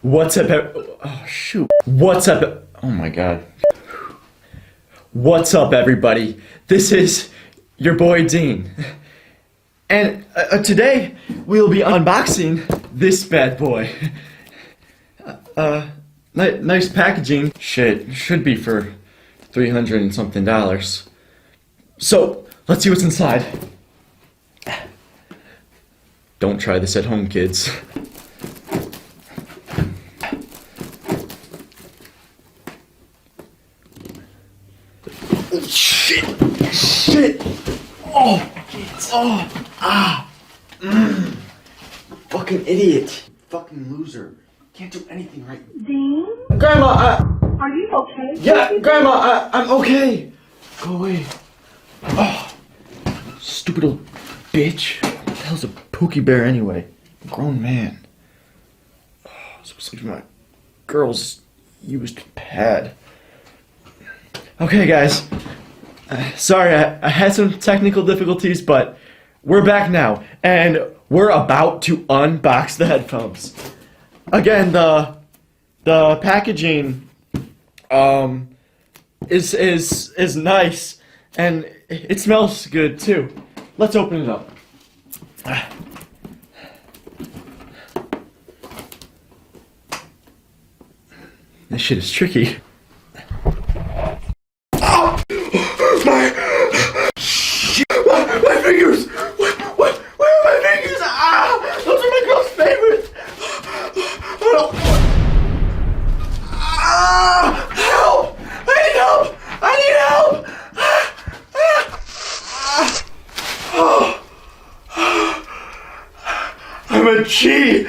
What's up, oh shoot. What's up, oh my god. What's up, everybody? This is your boy Dean. And today, we'll be unboxing this bad boy. Nice packaging. Shit, should be for $300 and something. So, let's see what's inside. Don't try this at home, kids. Shit! Fucking idiot. Fucking loser. Can't do anything right. Dean? Grandma, Are you okay? yeah, Grandma, I'm okay. Go away. Oh, stupid old bitch. What the hell's a Pookie Bear anyway? I'm a grown man. Oh, supposed to be my girl's used pad. Okay, guys. Sorry, I had some technical difficulties, but we're back now, and we're about to unbox the headphones. Again, the packaging is nice, and it smells good too. Let's open it up. This shit is tricky. My fingers! Where are my fingers? Ah! Those are my girl's favorites! Oh, no. Ah! Help! I need help! Oh. I'm a G!